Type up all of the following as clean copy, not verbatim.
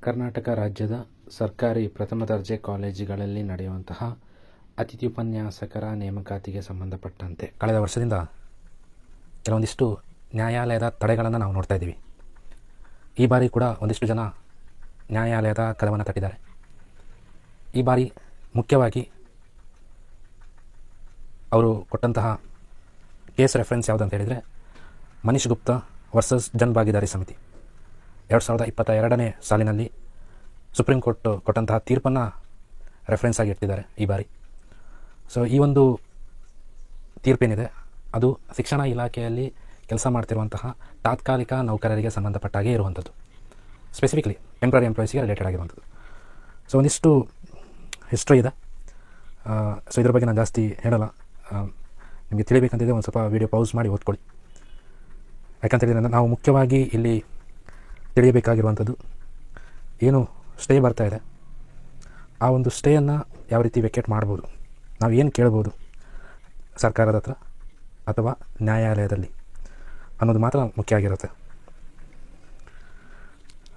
ಕರ್ನಾಟಕ ರಾಜ್ಯದ ಸರ್ಕಾರಿ ಪ್ರಥಮ ದರ್ಜೆ ಕಾಲೇಜುಗಳಲ್ಲಿ ನಡೆಯುವಂತಹ ಅತಿಥಿ ಉಪನ್ಯಾಸಕರ ನೇಮಕಾತಿಗೆ ಸಂಬಂಧಪಟ್ಟಂತೆ ಕಳೆದ ವರ್ಷದಿಂದ ಕೆಲವೊಂದಿಷ್ಟು ನ್ಯಾಯಾಲಯದ ತಡೆಗಳನ್ನು ನಾವು ನೋಡ್ತಾ ಇದ್ದೀವಿ. ಈ ಬಾರಿ ಕೂಡ ಒಂದಿಷ್ಟು ಜನ ನ್ಯಾಯಾಲಯದ ಕದವನ್ನು ತಟ್ಟಿದ್ದಾರೆ. ಈ ಬಾರಿ ಮುಖ್ಯವಾಗಿ ಅವರು ಕೊಟ್ಟಂತಹ ಕೇಸ್ ರೆಫರೆನ್ಸ್ ಯಾವುದಂತ ಹೇಳಿದರೆ ಮನೀಶ್ ಗುಪ್ತಾ ವರ್ಸಸ್ ಜನ್ ಭಾಗಿದಾರಿ ಸಮಿತಿ 2022ನೇ ಸಾಲಿನಲ್ಲಿ ಸುಪ್ರೀಂ ಕೋರ್ಟ್ ಕೊಟ್ಟಂತಹ ತೀರ್ಪನ್ನು ರೆಫರೆನ್ಸ್ ಆಗಿ ಇಟ್ಟಿದ್ದಾರೆ ಈ ಬಾರಿ. ಸೊ ಈ ಒಂದು ತೀರ್ಪೇನಿದೆ ಅದು ಶಿಕ್ಷಣ ಇಲಾಖೆಯಲ್ಲಿ ಕೆಲಸ ಮಾಡ್ತಿರುವಂತಹ ತಾತ್ಕಾಲಿಕ ನೌಕರರಿಗೆ ಸಂಬಂಧಪಟ್ಟಾಗೆ ಇರುವಂಥದ್ದು, ಸ್ಪೆಸಿಫಿಕ್ಲಿ ಟೆಂಪ್ರರಿ ಎಂಪ್ಲಾಯೀಸ್ಗೆ ರಿಲೇಟೆಡ್ ಆಗಿರುವಂಥದ್ದು. ಸೊ ಒಂದಿಷ್ಟು ಹಿಸ್ಟ್ರಿ ಇದೆ. ಸೊ ಇದ್ರ ಬಗ್ಗೆ ನಾನು ಜಾಸ್ತಿ ಹೇಳಲ್ಲ. ನಿಮಗೆ ತಿಳಿಬೇಕಂತಿದೆ ಒಂದು ಸ್ವಲ್ಪ ವೀಡಿಯೋ ಪೌಸ್ ಮಾಡಿ ಓದ್ಕೊಳ್ಳಿ. ಯಾಕಂತೇಳಿದ್ರೆ ನಾವು ಮುಖ್ಯವಾಗಿ ಇಲ್ಲಿ ತಿಳಿಯಬೇಕಾಗಿರುವಂಥದ್ದು ಏನು ಸ್ಟೇ ಬರ್ತಾ ಇದೆ, ಆ ಒಂದು ಸ್ಟೇಯನ್ನು ಯಾವ ರೀತಿ ವೆಕೇಟ್ ಮಾಡ್ಬೋದು, ನಾವು ಏನು ಕೇಳ್ಬೋದು ಸರ್ಕಾರದ ಹತ್ರ ಅಥವಾ ನ್ಯಾಯಾಲಯದಲ್ಲಿ ಅನ್ನೋದು ಮಾತ್ರ ಮುಖ್ಯ ಆಗಿರುತ್ತೆ.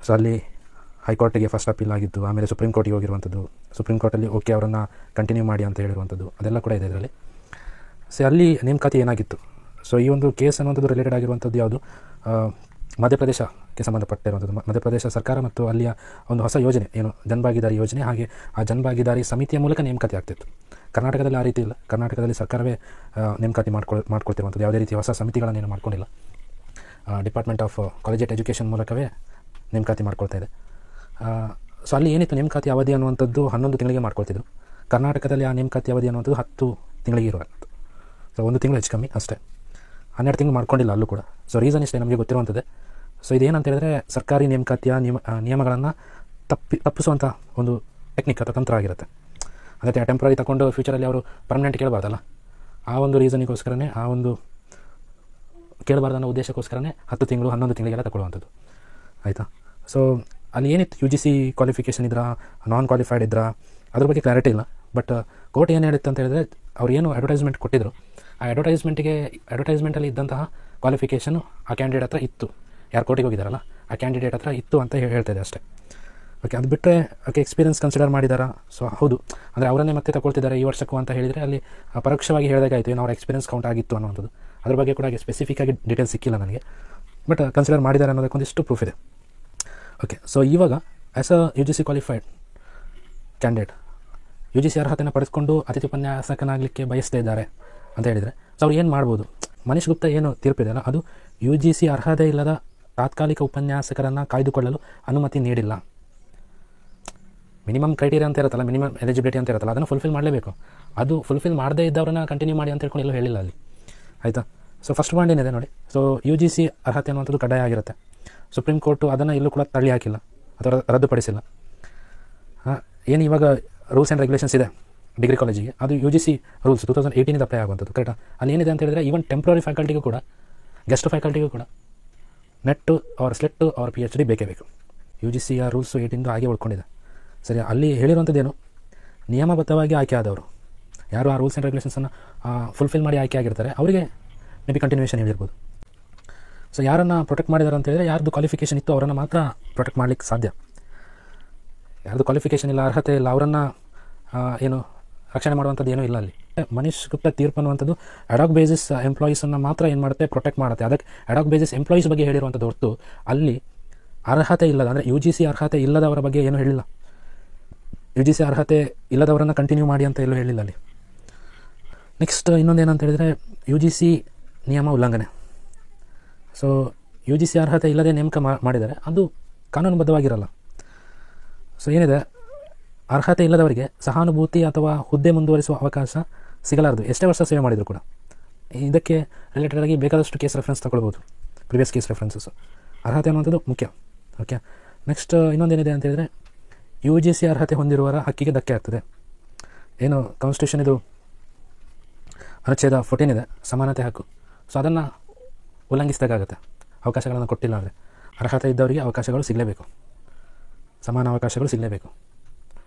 ಸೊ ಅಲ್ಲಿ ಹೈಕೋರ್ಟಿಗೆ ಫಸ್ಟ್ ಅಪೀಲ್ ಆಗಿದ್ದು, ಆಮೇಲೆ ಸುಪ್ರೀಂ ಕೋರ್ಟಿಗೆ ಹೋಗಿರುವಂಥದ್ದು, ಸುಪ್ರೀಂ ಕೋರ್ಟಲ್ಲಿ ಓಕೆ ಅವರನ್ನು ಕಂಟಿನ್ಯೂ ಮಾಡಿ ಅಂತ ಹೇಳಿರುವಂಥದ್ದು ಅದೆಲ್ಲ ಕೂಡ ಇದೆ ಇದರಲ್ಲಿ. ಸೊ ಅಲ್ಲಿ ನೇಮಕಾತಿ ಏನಾಗಿತ್ತು, ಸೊ ಈ ಒಂದು ಕೇಸ್ ಅನ್ನುವಂಥದ್ದು ರಿಲೇಟೆಡ್ ಆಗಿರುವಂಥದ್ದು ಯಾವುದು, ಮಧ್ಯಪ್ರದೇಶಕ್ಕೆ ಸಂಬಂಧಪಟ್ಟಿರುವಂಥದ್ದು. ಮಧ್ಯಪ್ರದೇಶ ಸರ್ಕಾರ ಮತ್ತು ಅಲ್ಲಿಯ ಒಂದು ಹೊಸ ಯೋಜನೆ ಏನು ಜನಭಾಗಿದಾರಿ ಯೋಜನೆ, ಹಾಗೆ ಆ ಜನಭಾಗಿದಾರಿ ಸಮಿತಿಯ ಮೂಲಕ ನೇಮಕಾತಿ ಆಗ್ತಿತ್ತು. ಕರ್ನಾಟಕದಲ್ಲಿ ಆ ರೀತಿ ಇಲ್ಲ. ಕರ್ನಾಟಕದಲ್ಲಿ ಸರ್ಕಾರವೇ ನೇಮಕಾತಿ ಮಾಡ್ಕೊಳ್ತಿರುವಂಥದ್ದು. ಯಾವುದೇ ರೀತಿ ಹೊಸ ಸಮಿತಿಗಳನ್ನೇನು ಮಾಡ್ಕೊಂಡಿಲ್ಲ. ಡಿಪಾರ್ಟ್ಮೆಂಟ್ ಆಫ್ ಕಾಲೇಜ್ ಎಜುಕೇಷನ್ ಮೂಲಕವೇ ನೇಮಕಾತಿ ಮಾಡ್ಕೊಳ್ತಾ ಇದೆ. ಸೊ ಅಲ್ಲಿ ಏನಿತ್ತು ನೇಮಕಾತಿ ಅವಧಿ ಅನ್ನುವಂಥದ್ದು 11 ತಿಂಗಳಿಗೆ ಮಾಡ್ಕೊಳ್ತಿದ್ರು. ಕರ್ನಾಟಕದಲ್ಲಿ ಆ ನೇಮಕಾತಿ ಅವಧಿ ಅನ್ನುವಂಥದ್ದು 10 ತಿಂಗಳಿಗೆ ಇರುವಂಥದ್ದು. ಸೊ 1 ತಿಂಗಳು ಹೆಚ್ಚು ಕಮ್ಮಿ ಅಷ್ಟೇ. 12 ತಿಂಗಳು ಮಾಡ್ಕೊಂಡಿಲ್ಲ ಅಲ್ಲೂ ಕೂಡ. ಸೊ ರೀಸನ್ ಇಷ್ಟೇ ನಮಗೆ ಗೊತ್ತಿರುವಂಥದ್ದೇ. ಸೊ ಇದೇನಂತ ಹೇಳಿದ್ರೆ ಸರ್ಕಾರಿ ನೇಮಕಾತಿಯ ನಿಯಮಗಳನ್ನು ತಪ್ಪಿಸುವಂಥ ಒಂದು ಟೆಕ್ನಿಕ್ ಅಥವಾ ತಂತ್ರ ಆಗಿರುತ್ತೆ. ಅದೇ ಟೆಂಪ್ರರಿ ತಗೊಂಡು ಫ್ಯೂಚರಲ್ಲಿ ಅವರು ಪರ್ಮನೆಂಟ್ ಕೇಳಬಾರ್ದಲ್ಲ, ಆ ಒಂದು ರೀಸನಿಗೋಸ್ಕರನೇ, ಆ ಒಂದು ಕೇಳಬಾರ್ದು ಅನ್ನೋ ಉದ್ದೇಶಕ್ಕೋಸ್ಕರನೇ 10 ತಿಂಗಳು 11 ತಿಂಗಳಿಗೆಲ್ಲ ತಗೊಳ್ಳುವಂಥದ್ದು. ಆಯಿತಾ. ಸೊ ಅಲ್ಲಿ ಏನಿತ್ತು, ಯು ಜಿ ಸಿ ಕ್ವಾಲಿಫಿಕೇಷನ್ ಇದ್ರಾ, ನಾನ್ ಕ್ವಾಲಿಫೈಡ್ ಇದ್ರಾ, ಅದ್ರ ಬಗ್ಗೆ ಕ್ಲಾರಿಟಿ ಇಲ್ಲ. ಬಟ್ ಕೋರ್ಟ್ ಏನು ಹೇಳಿತ್ತು ಅಂತ ಹೇಳಿದ್ರೆ, ಅವ್ರು ಏನು ಅಡ್ವರ್ಟೈಸ್ಮೆಂಟ್ ಕೊಟ್ಟಿದ್ರು, ಆ ಅಡ್ವರ್ಟೈಸ್ಮೆಂಟಲ್ಲಿ ಇದ್ದಂತಹ ಕ್ವಾಲಿಫಿಕೇಷನು ಆ ಕ್ಯಾಂಡಿಡೇಟ್ ಹತ್ರ ಇತ್ತು. ಯಾರು ಕೋರ್ಟಿಗೆ ಹೋಗಿದ್ದಾರಲ್ಲ ಆ ಕ್ಯಾಂಡಿಡೇಟ್ ಹತ್ರ ಇತ್ತು ಅಂತ ಹೇಳ್ತಾ ಇದೆ ಅಷ್ಟೇ. ಓಕೆ, ಅದು ಬಿಟ್ಟರೆ ಓಕೆ ಎಕ್ಸ್ಪೀರಿಯನ್ಸ್ ಕನ್ಸಿಡರ್ ಮಾಡಿದಾರಾ, ಸೊ ಹೌದು, ಅಂದರೆ ಅವರನ್ನೇ ಮತ್ತೆ ತಗೊಳ್ತಿದ್ದಾರೆ ಈ ವರ್ಷಕ್ಕೂ ಅಂತ ಹೇಳಿದರೆ ಅಲ್ಲಿ ಪರೋಕ್ಷವಾಗಿ ಹೇಳಿದಾಗಾಯಿತು ಏನು ಅವ್ರ ಎಕ್ಸ್ಪೀರಿಯನ್ಸ್ ಕೌಂಟ್ ಆಗಿತ್ತು ಅನ್ನೋವಂಥದ್ದು. ಅದ್ರ ಬಗ್ಗೆ ಕೂಡ ಸ್ಪೆಸಿಫಿಕ್ಕಾಗಿ ಡೀಟೇಲ್ಸ್ ಸಿಕ್ಕಿಲ್ಲ ನನಗೆ, ಬಟ್ ಕನ್ಸಿಡರ್ ಮಾಡಿದ್ದಾರೆ ಅನ್ನೋದಕ್ಕೊಂದಿಷ್ಟು ಪ್ರೂಫ್ ಇದೆ. ಓಕೆ, ಸೊ ಇವಾಗ as a U G C qualified candidate U G C ಅರ್ಹತೆಯನ್ನು ಪಡೆದುಕೊಂಡು ಅತಿಥಿ ಉಪನ್ಯಾಸಕನಾಗಲಿಕ್ಕೆ ಬಯಸ್ತಾ ಇದ್ದಾರೆ ಅಂತ ಹೇಳಿದರೆ, ಸೊ ಅವ್ರು ಏನು ಮಾಡ್ಬೋದು. ಮನೀಶ್ ಗುಪ್ತಾ ಏನು ತೀರ್ಪಿದೆ ಅಲ್ಲ, ಅದು ಯು ಜಿ ಸಿ ಅರ್ಹತೆ ಇಲ್ಲದ ತಾತ್ಕಾಲಿಕ ಉಪನ್ಯಾಸಕರನ್ನು ಕಾಯ್ದುಕೊಳ್ಳಲು ಅನುಮತಿ ನೀಡಿಲ್ಲ. ಮಿನಿಮಮ್ ಕ್ರೈಟೀರಿಯಾ ಅಂತ ಇರುತ್ತಲ್ಲ, ಮಿನಿಮಮ್ ಎಲಿಜಿಬಿಲಿಟಿ ಅಂತ ಇರುತ್ತಲ್ಲ, ಅದನ್ನು ಫುಲ್ಫಿಲ್ ಮಾಡಲೇಬೇಕು. ಅದು ಫುಲ್ಫಿಲ್ ಮಾಡದೇ ಇದ್ದವ್ರನ್ನ ಕಂಟಿನ್ಯೂ ಮಾಡಿ ಅಂತ ಹೇಳ್ಕೊಂಡು ಎಲ್ಲೂ ಹೇಳಿಲ್ಲ ಅಲ್ಲಿ. ಆಯಿತಾ. ಸೊ ಫಸ್ಟ್ ಪಾಯಿಂಟ್ ಏನಿದೆ ನೋಡಿ, ಸೊ ಯು ಜಿ ಸಿ ಅರ್ಹತೆ ಅನ್ನುವಂಥದ್ದು ಕಡ್ಡಾಯ ಆಗಿರುತ್ತೆ. ಸುಪ್ರೀಂ ಕೋರ್ಟು ಅದನ್ನು ಎಲ್ಲೂ ಕೂಡ ತಳ್ಳಿ ಹಾಕಿಲ್ಲ ಅಥವಾ ರದ್ದುಪಡಿಸಿಲ್ಲ. ಏನು ಇವಾಗ ರೂಲ್ಸ್ ಆ್ಯಂಡ್ ರೆಗ್ಯುಲೇಷನ್ಸ್ ಇದೆ ಡಿಗ್ರಿ ಕಾಲೇಜಿಗೆ, ಅದು U G C rules 2018 apply ಆಗುವಂಥದ್ದು. ಕರೆಕ್ಟಾ. ಅಲ್ಲಿ ಏನಿದೆ ಅಂತ ಹೇಳಿದ್ರೆ, ಈವನ್ ಟೆಂಪ್ರರಿ ಫ್ಯಾಕಲ್ಟಿಗೂ ಕೂಡ, ಗೆಸ್ಟ್ ಫ್ಯಾಕಲ್ಟಿಗೂ ಕೂಡ ನೆಟ್ಟು ಅವ್ರ ಸ್ಲೆಟ್ಟು ಅವ್ರ PhD ಬೇಕೇ ಬೇಕು. ಯು ಜಿ ಸಿಯ ರೂಲ್ಸು 18 ಹಾಗೆ ಉಳ್ಕೊಂಡಿದೆ. ಸರಿ, ಅಲ್ಲಿ ಹೇಳಿರುವಂಥದ್ದೇನು, ನಿಯಮಬದ್ಧವಾಗಿ ಆಯ್ಕೆ ಆದವರು ಯಾರು ಆ ರೂಲ್ಸ್ ಆ್ಯಂಡ್ ರೆಗ್ಯುಲೇಷನ್ಸನ್ನು ಫುಲ್ಫಿಲ್ ಮಾಡಿ ಆಯ್ಕೆ ಆಗಿರ್ತಾರೆ ಅವರಿಗೆ ಮೇ ಬಿ ಕಂಟಿನ್ಯೂಷನ್ ಹೇಳಿರ್ಬೋದು. ಸೊ ಯಾರನ್ನು ಪ್ರೊಟೆಕ್ಟ್ ಮಾಡಿದ್ದಾರೆ ಅಂತ ಹೇಳಿದರೆ, ಯಾರ್ದು ಕ್ವಾಲಿಫಿಕೇಷನ್ ಇತ್ತು ಅವರನ್ನು ಮಾತ್ರ ಪ್ರೊಟೆಕ್ಟ್ ಮಾಡಲಿಕ್ಕೆ ಸಾಧ್ಯ. ಯಾರ್ದು ಕ್ವಾಲಿಫಿಕೇಷನ್ ಇಲ್ಲ, ಅರ್ಹತೆ ಇಲ್ಲ, ಅವರನ್ನು ಏನು ರಕ್ಷಣೆ ಮಾಡುವಂಥದ್ದು ಏನೂ ಇಲ್ಲ ಅಲ್ಲಿ. ಮನೀಶ್ ಗುಪ್ತಾ ತೀರ್ಪು ಅನ್ನುವಂಥದ್ದು ಅಡಾಕ್ ಬೇಸಿಸ್ ಎಂಪ್ಲಾಯೀಸನ್ನು ಮಾತ್ರ ಏನು ಮಾಡುತ್ತೆ, ಪ್ರೊಟೆಕ್ಟ್ ಮಾಡುತ್ತೆ. ಅದಕ್ಕೆ ಅಡಾಕ್ ಬೇಸಿಸ್ ಎಂಪ್ಲಾಯೀಸ್ ಬಗ್ಗೆ ಹೇಳಿರುವಂಥದ್ದು ಹೊರತು ಅಲ್ಲಿ ಅರ್ಹತೆ ಇಲ್ಲದ, ಅಂದರೆ ಯು ಜಿ ಸಿ ಅರ್ಹತೆ ಇಲ್ಲದವರ ಬಗ್ಗೆ ಏನೂ ಹೇಳಿಲ್ಲ. ಯು ಜಿ ಸಿ ಅರ್ಹತೆ ಇಲ್ಲದವರನ್ನು ಕಂಟಿನ್ಯೂ ಮಾಡಿ ಅಂತ ಎಲ್ಲೂ ಹೇಳಿಲ್ಲ ಅಲ್ಲಿ. ನೆಕ್ಸ್ಟ್ ಇನ್ನೊಂದು ಏನಂತ ಹೇಳಿದರೆ, ಯು ಜಿ ಸಿ ನಿಯಮ ಉಲ್ಲಂಘನೆ. ಸೊ ಯು ಜಿ ಸಿ ಅರ್ಹತೆ ಇಲ್ಲದೆ ನೇಮಕ ಮಾಡಿದರೆ ಅದು ಕಾನೂನುಬದ್ಧವಾಗಿರಲ್ಲ. ಸೊ ಏನಿದೆ, ಅರ್ಹತೆ ಇಲ್ಲದವರಿಗೆ ಸಹಾನುಭೂತಿ ಅಥವಾ ಹುದ್ದೆ ಮುಂದುವರಿಸುವ ಅವಕಾಶ ಸಿಗಲಾರದು, ಎಷ್ಟೇ ವರ್ಷ ಸೇವೆ ಮಾಡಿದರೂ ಕೂಡ. ಇದಕ್ಕೆ ರಿಲೇಟೆಡ್ ಆಗಿ ಬೇಕಾದಷ್ಟು ಕೇಸ್ ರೆಫರೆನ್ಸ್ ತಗೊಳ್ಬೋದು, ಪ್ರಿವಿಯಸ್ ಕೇಸ್ ರೆಫರೆನ್ಸಸ್. ಅರ್ಹತೆ ಅನ್ನುವಂಥದ್ದು ಮುಖ್ಯ. ಓಕೆ, ನೆಕ್ಸ್ಟ್ ಇನ್ನೊಂದೇನಿದೆ ಅಂತ ಹೇಳಿದರೆ, ಯು ಜಿ ಸಿ ಅರ್ಹತೆ ಹೊಂದಿರುವವರ ಹಕ್ಕಿಗೆ ಧಕ್ಕೆ ಆಗ್ತದೆ. ಏನು ಕಾನ್ಸ್ಟಿಟ್ಯೂಷನ್ ಇದು ಅನುಚ್ಛೇದ 14 ಇದೆ, ಸಮಾನತೆ ಹಕ್ಕು. ಸೊ ಅದನ್ನು ಉಲ್ಲಂಘಿಸಿದಾಗುತ್ತೆ, ಅವಕಾಶಗಳನ್ನು ಕೊಟ್ಟಿಲ್ಲ ಅಂದರೆ. ಅರ್ಹತೆ ಇದ್ದವರಿಗೆ ಅವಕಾಶಗಳು ಸಿಗಲೇಬೇಕು, ಸಮಾನ ಅವಕಾಶಗಳು ಸಿಗಲೇಬೇಕು.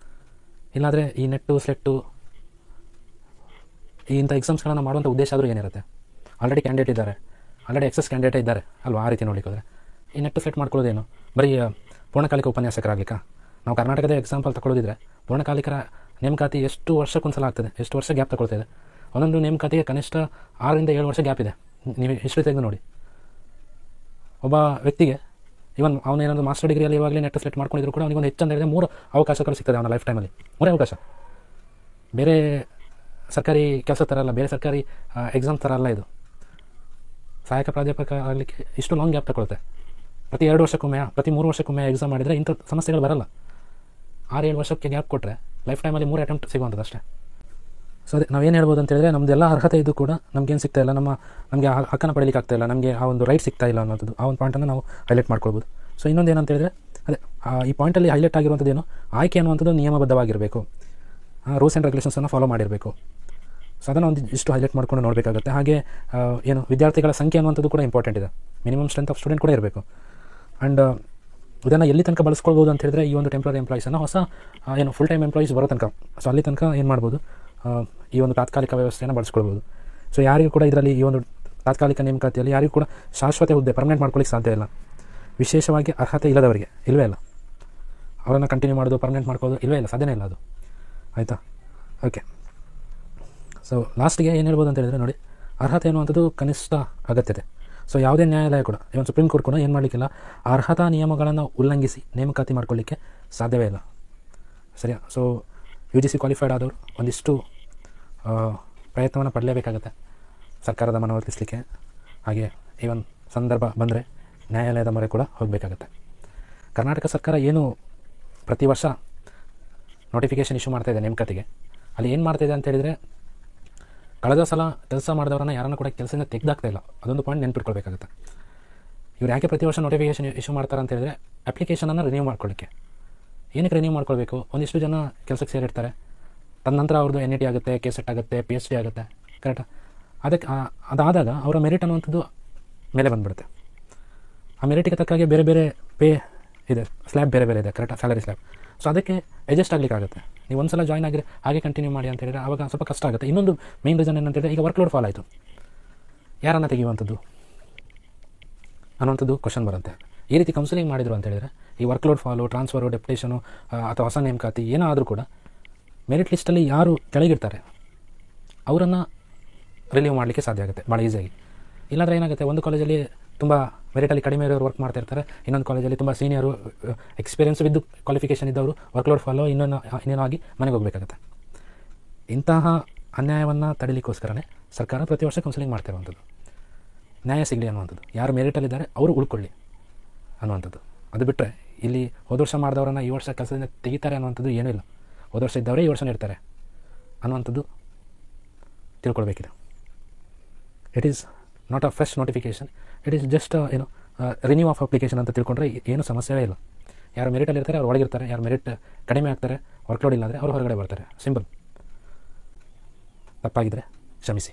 ಇಲ್ಲಾಂದರೆ ಈ ನೆಟ್ಟು ಸ್ಲೆಟ್ಟು ಇಂಥ ಎಕ್ಸಾಮ್ಸ್ಗಳನ್ನು ಮಾಡುವಂಥ ಉದ್ದೇಶ ಆದರೂ ಏನಿರುತ್ತೆ. ಆಲ್ರೆಡಿ ಕ್ಯಾಂಡಿಡೇಟ್ ಇದ್ದಾರೆ, ಆಲ್ರೆಡಿ ಎಕ್ಸಸ್ ಕ್ಯಾಂಡಿಡೇಟ್ ಇದ್ದಾರೆ ಅಲ್ವಾ, ಆ ರೀತಿ ನೋಡಲಿಕ್ಕೆ ಹೋದರೆ ಈ ನೆಟ್ಟು ಸೆಟ್ ಮಾಡ್ಕೊಳ್ಳೋದೇನು, ಬರೀ ಪೂರ್ಣಕಾಲಿಕ ಉಪನ್ಯಾಸಕರಾಗಲಿಕ್ಕೆ ನಾವು ಕರ್ನಾಟಕದ ಎಕ್ಸಾಂಪಲ್ ತಗೊಳ್ಳೋದಿದ್ರೆ ಪೂರ್ಣಕಾಲಿಕರ ನೇಮಕಾತಿ ಎಷ್ಟು ವರ್ಷಕ್ಕೊಂದ್ಸಲ ಆಗ್ತದೆ, ಎಷ್ಟು ವರ್ಷ ಗ್ಯಾಪ್ ತಗೊಳ್ತಿದೆ. ಒಂದೊಂದು ನೇಮಕಾತಿಗೆ ಕನಿಷ್ಠ 6 ರಿಂದ 7 ವರ್ಷ ಗ್ಯಾಪ್ ಇದೆ. ನೀವು ಹಿಸ್ಟ್ರಿ ತೆಗೆದು ನೋಡಿ. ಒಬ್ಬ ವ್ಯಕ್ತಿಗೆ ಇವನ್ ಅವನೇನಾದರೂ ಮಾಸ್ಟರ್ ಡಿಗ್ರಿಯಲ್ಲಿ ಇವಾಗಲೇ ನೆಟ್ ಸೆಲೆಕ್ಟ್ ಮಾಡ್ಕೊಂಡಿದ್ರು ಕೂಡ ಅವನಿಗೊಂದು ಹೆಚ್ಚಂದ ಹೇಳಿದ್ರೆ 3 ಅವಕಾಶಗಳು ಸಿಗ್ತದೆ ಅವನ ಲೈಫ್ ಟೈಮಲ್ಲಿ. 3 ಅವಕಾಶ. ಬೇರೆ ಸರ್ಕಾರಿ ಕೆಲಸ ಥರ ಅಲ್ಲ, ಬೇರೆ ಸರ್ಕಾರಿ ಎಕ್ಸಾಮ್ ಥರ ಅಲ್ಲ ಇದು. ಸಹಾಯಕ ಪ್ರಾಧ್ಯಾಪಕ ಆಗಲಿಕ್ಕೆ ಇಷ್ಟು ಲಾಂಗ್ ಗ್ಯಾಪ್ ತಗೊಳುತ್ತೆ. ಪ್ರತಿ 2 ವರ್ಷಕ್ಕೊಮ್ಮೆ, ಪ್ರತಿ 3 ವರ್ಷಕ್ಕೊಮ್ಮೆ ಎಕ್ಸಾಮ್ ಮಾಡಿದರೆ ಇಂಥ ಸಮಸ್ಯೆಗಳು ಬರಲ್ಲ. 6-7 ವರ್ಷಕ್ಕೆ ಗ್ಯಾಪ್ ಕೊಟ್ಟರೆ ಲೈಫ್ ಟೈಮಲ್ಲಿ 3 ಅಟೆಂಪ್ಟ್ ಸಿಗುವಂಥದ್ದು ಅಷ್ಟೇ. ಸೊ ಅದೇ ನಾವೇನು ಹೇಳ್ಬೋದು ಅಂತ ಹೇಳಿದ್ರೆ, ನಮ್ಮದೆಲ್ಲ ಅರ್ಹತೆ ಇದ್ದು ಕೂಡ ನಮಗೇನು ಸಿಗ್ತಾ ಇಲ್ಲ, ನಮಗೆ ಹಕ್ಕನ್ನು ಪಡೀಲಿಕ್ಕೆ ಆಗ್ತಾ ಇಲ್ಲ, ನಮಗೆ ಆ ಒಂದು ರೈಟ್ ಸಿಗ್ತಾ ಇಲ್ಲ ಅನ್ನೋದು ಆ ಒಂದು ಪಾಯಿಂಟನ್ನು ನಾವು ಹೈಲೈಟ್ ಮಾಡ್ಕೊಳ್ಬೋದು. ಸೊ ಇನ್ನೊಂದು ಏನಂತ ಹೇಳಿದ್ರೆ, ಅದೇ ಈ ಪಾಯಿಂಟಲ್ಲಿ ಹೈಲೈಟ್ ಆಗಿರುವಂಥದ್ದೇನು, ಆಯ್ಕೆ ಅನ್ನುವಂಥದ್ದು ನಿಯಮಬದ್ಧವಾಗಿರಬೇಕು, ರೂಲ್ಸ್ ಆ್ಯಂಡ್ ರೆಗ್ಯುಲೇಷನ್ಸನ್ನು ಫಾಲೋ ಮಾಡಿರಬೇಕು. ಸೊ ಅದನ್ನು ಒಂದು ಇಷ್ಟು ಹೈಲೈಟ್ ಮಾಡ್ಕೊಂಡು ನೋಡಬೇಕಾಗುತ್ತೆ. ಹಾಗೆ ಏನು ವಿದ್ಯಾರ್ಥಿಗಳ ಸಂಖ್ಯೆ ಅನ್ನುವಂಥದ್ದು ಕೂಡ ಇಂಪಾರ್ಟೆಂಟ್ ಇದೆ. ಮಿನಿಮಮ್ ಸ್ಟ್ರೆಂತ್ ಆಫ್ ಸ್ಟೂಡೆಂಟ್ ಕೂಡ ಇರಬೇಕು. ಆ್ಯಂಡ್ ಇದನ್ನು ಎಲ್ಲಿ ತನಕ ಬಳಸ್ಕೊಳ್ಬೋದು ಅಂತ ಹೇಳಿದ್ರೆ, ಈ ಒಂದು ಟೆಂಪ್ರರಿ ಎಂಪ್ಲಾಯೀಸನ್ನು ಹೊಸ ಏನು ಫುಲ್ ಟೈಮ್ ಎಂಪ್ಲಾಯೀಸ್ ಬರೋ ತನಕ, ಸೊ ಅಲ್ಲಿ ತನಕ ಏನು ಮಾಡ್ಬೋದು, ಈ ಒಂದು ತಾತ್ಕಾಲಿಕ ವ್ಯವಸ್ಥೆಯನ್ನು ಬಳಸ್ಕೊಳ್ಬೋದು. ಸೊ ಯಾರಿಗೂ ಕೂಡ ಇದರಲ್ಲಿ ಈ ಒಂದು ತಾತ್ಕಾಲಿಕ ನೇಮಕಾತಿಯಲ್ಲಿ ಯಾರಿಗೂ ಕೂಡ ಶಾಶ್ವತ ಹುದ್ದೆ ಪರ್ಮನೆಂಟ್ ಮಾಡ್ಕೊಳ್ಳಿಕ್ಕೆ ಸಾಧ್ಯ ಇಲ್ಲ. ವಿಶೇಷವಾಗಿ ಅರ್ಹತೆ ಇಲ್ಲದವರಿಗೆ ಇಲ್ಲವೇ ಇಲ್ಲ. ಅವರನ್ನು ಕಂಟಿನ್ಯೂ ಮಾಡೋದು, ಪರ್ಮನೆಂಟ್ ಮಾಡ್ಕೊಳ್ಳೋದು ಇಲ್ಲವೇ ಇಲ್ಲ, ಸಾಧ್ಯನೇ ಇಲ್ಲ ಅದು. ಆಯಿತಾ? ಓಕೆ. ಸೊ ಲಾಸ್ಟಿಗೆ ಏನು ಹೇಳ್ಬೋದು ಅಂತ ಹೇಳಿದ್ರೆ ನೋಡಿ, ಅರ್ಹತೆ ಅನ್ನುವಂಥದ್ದು ಕನಿಷ್ಠ ಅಗತ್ಯತೆ. ಸೊ ಯಾವುದೇ ನ್ಯಾಯಾಲಯ ಕೂಡ, ಇವನ್ ಸುಪ್ರೀಂ ಕೋರ್ಟ್ ಕೂಡ ಏನು ಮಾಡಲಿಕ್ಕಿಲ್ಲ, ಅರ್ಹತಾ ನಿಯಮಗಳನ್ನು ಉಲ್ಲಂಘಿಸಿ ನೇಮಕಾತಿ ಮಾಡ್ಕೊಳ್ಳಿಕ್ಕೆ ಸಾಧ್ಯವೇ ಇಲ್ಲ. ಸರಿಯಾ? ಸೊ UGC ಕ್ವಾಲಿಫೈಡ್ ಆದವರು ಒಂದಿಷ್ಟು ಪ್ರಯತ್ನವನ್ನು ಪಡಲೇಬೇಕಾಗತ್ತೆ ಸರ್ಕಾರದ ಮನವೊಲಿಸಲಿಕ್ಕೆ. ಹಾಗೆ ಈವನ್ ಸಂದರ್ಭ ಬಂದರೆ ನ್ಯಾಯಾಲಯದ ಮೊರೆ ಕೂಡ ಹೋಗಬೇಕಾಗತ್ತೆ. ಕರ್ನಾಟಕ ಸರ್ಕಾರ ಏನು ಪ್ರತಿ ವರ್ಷ ನೋಟಿಫಿಕೇಷನ್ ಇಶ್ಯೂ ಮಾಡ್ತಾಯಿದೆ ನೇಮಕಾತಿಗೆ, ಅಲ್ಲಿ ಏನು ಮಾಡ್ತಾಯಿದೆ ಅಂತ ಹೇಳಿದರೆ, ಕಳೆದ ಸಲ ಕೆಲಸ ಮಾಡಿದವರನ್ನು ಯಾರನ್ನು ಕೂಡ ಕೆಲಸದಿಂದ ತೆಗೆದಾಗ್ತಾ ಇಲ್ಲ. ಅದೊಂದು ಪಾಯಿಂಟ್ ನೆನ್ಪಿಟ್ಕೊಳ್ಬೇಕಾಗುತ್ತೆ. ಇವ್ರು ಯಾಕೆ ಪ್ರತಿ ವರ್ಷ ನೋಟಿಫಿಕೇಷನ್ ಇಶ್ಯೂ ಮಾಡ್ತಾರೆ ಅಂತ ಹೇಳಿದ್ರೆ, ಅಪ್ಲಿಕೇಶನನ್ನು ರಿನ್ಯೂ ಮಾಡ್ಕೊಳ್ಳಿಕ್ಕೆ. ಏನಕ್ಕೆ ರಿನ್ಯೂ ಮಾಡ್ಕೊಳ್ಬೇಕು? ಒಂದಿಷ್ಟು ಜನ ಕೆಲಸಕ್ಕೆ ಸೇರಿರ್ತಾರೆ, ತದನಂತರ ಅವ್ರದ್ದು NET ಆಗುತ್ತೆ, KCET ಆಗುತ್ತೆ, PhD ಆಗುತ್ತೆ, ಕರೆಕ್ಟಾ? ಅದಕ್ಕೆ ಅದಾದಾಗ ಅವರ ಮೆರಿಟ್ ಅನ್ನುವಂಥದ್ದು ಮೇಲೆ ಬಂದುಬಿಡುತ್ತೆ. ಆ ಮೆರಿಟಿಗೆ ತಕ್ಕಾಗೆ ಬೇರೆ ಬೇರೆ ಪೇ ಇದೆ, ಸ್ಲ್ಯಾಬ್ ಬೇರೆ ಬೇರೆ ಇದೆ, ಕರೆಕ್ಟಾ? Salary slab. ಸೊ ಅದಕ್ಕೆ ಅಡ್ಜಸ್ಟ್ ಆಗಲಿಕ್ಕಾಗುತ್ತೆ. ನೀವು ಒಂದು ಸಲ ಜಾಯ್ನ್ ಆಗಿದ್ರೆ ಹಾಗೆ ಕಂಟಿನ್ಯೂ ಮಾಡಿ ಅಂತ ಹೇಳಿದ್ರೆ ಆವಾಗ ಸ್ವಲ್ಪ ಕಷ್ಟ ಆಗುತ್ತೆ. ಇನ್ನೊಂದು ಮೇನ್ ರೀಸನ್ ಏನಂತೇಳಿದ್ರೆ, ಈಗ ವರ್ಕ್ಲೋಡ್ ಫಾಲ್ ಆಯಿತು, ಯಾರನ್ನು ತೆಗೆಯುವಂಥದ್ದು ಅನ್ನುವಂಥದ್ದು ಕ್ವಶನ್ ಬರುತ್ತೆ. ಈ ರೀತಿ ಕೌನ್ಸಿಲಿಂಗ್ ಮಾಡಿದ್ರು ಅಂತ ಹೇಳಿದರೆ, ಈ ವರ್ಕ್ಲೋಡ್ ಫಾಲು, ಟ್ರಾನ್ಸ್ಫರು, ಡೆಪ್ಯುಟೇಷನು ಅಥವಾ ಹೊಸ ನೇಮಕಾತಿ ಏನಾದರೂ ಕೂಡ ಮೆರಿಟ್ ಲಿಸ್ಟಲ್ಲಿ ಯಾರು ಕೆಳಗಿರ್ತಾರೆ ಅವರನ್ನು ರಿಲೀವ್ ಮಾಡಲಿಕ್ಕೆ ಸಾಧ್ಯ ಆಗುತ್ತೆ ಭಾಳ ಈಸಿಯಾಗಿ. ಇಲ್ಲಾಂದರೆ ಏನಾಗುತ್ತೆ, ಒಂದು ಕಾಲೇಜಲ್ಲಿ ತುಂಬ ಮೆರಿಟಲ್ಲಿ ಕಡಿಮೆ ಇರೋರು ವರ್ಕ್ ಮಾಡ್ತಾ ಇರ್ತಾರೆ, ಇನ್ನೊಂದು ಕಾಲೇಜಲ್ಲಿ ತುಂಬ ಸೀನಿಯರು ಎಕ್ಸ್ಪೀರಿಯನ್ಸ್ ವಿದ್ದು ಕ್ವಾಲಿಫಿಕೇಷನ್ ಇದ್ದವರು ವರ್ಕ್ಲೋಡ್ ಫಾಲೋ ಇನ್ನೇನೋ ಆಗಿ ಮನೆಗೆ ಹೋಗಬೇಕಾಗತ್ತೆ. ಇಂತಹ ಅನ್ಯಾಯವನ್ನು ತಡಿಲಿಕ್ಕೋಸ್ಕರನೇ ಸರ್ಕಾರ ಪ್ರತಿ ವರ್ಷ ಕೌನ್ಸಿಲಿಂಗ್ ಮಾಡ್ತಾ ಇರುವಂಥದ್ದು. ನ್ಯಾಯ ಸಿಗಲಿ ಅನ್ನುವಂಥದ್ದು, ಯಾರು ಮೆರಿಟಲ್ಲಿದ್ದಾರೆ ಅವರು ಉಳ್ಕೊಳ್ಳಿ ಅನ್ನುವಂಥದ್ದು. ಅದು ಬಿಟ್ಟರೆ ಇಲ್ಲಿ ಹೋದ ವರ್ಷ ಮಾಡಿದವರನ್ನು ಈ ವರ್ಷ ಕೆಲಸದಿಂದ ತೆಗಿತಾರೆ ಅನ್ನುವಂಥದ್ದು ಏನೂ ಇಲ್ಲ. ಹೋದ ವರ್ಷ ಇದ್ದವರೇ ಈ ವರ್ಷನೇ ಇರ್ತಾರೆ ಅನ್ನುವಂಥದ್ದು ತಿಳ್ಕೊಳ್ಬೇಕಿದೆ. It is not a fresh notification, it is just renew of application ಅಂತ ತಿಳ್ಕೊಂಡ್ರೆ ಏನು ಸಮಸ್ಯೆಯೇ ಇಲ್ಲ. ಯಾರು ಮೆರಿಟಲ್ಲಿ ಇರ್ತಾರೆ ಅವ್ರು ಒಳಗಿರ್ತಾರೆ, ಯಾರು ಮೆರಿಟ್ ಕಡಿಮೆ ಆಗ್ತಾರೆ, ವರ್ಕ್ಲೋಡ್ ಇಲ್ಲ ಅಂದರೆ ಅವ್ರು ಹೊರಗಡೆ ಬರ್ತಾರೆ. ಸಿಂಪಲ್. ತಪ್ಪಾಗಿದ್ದರೆ ಕ್ಷಮಿಸಿ.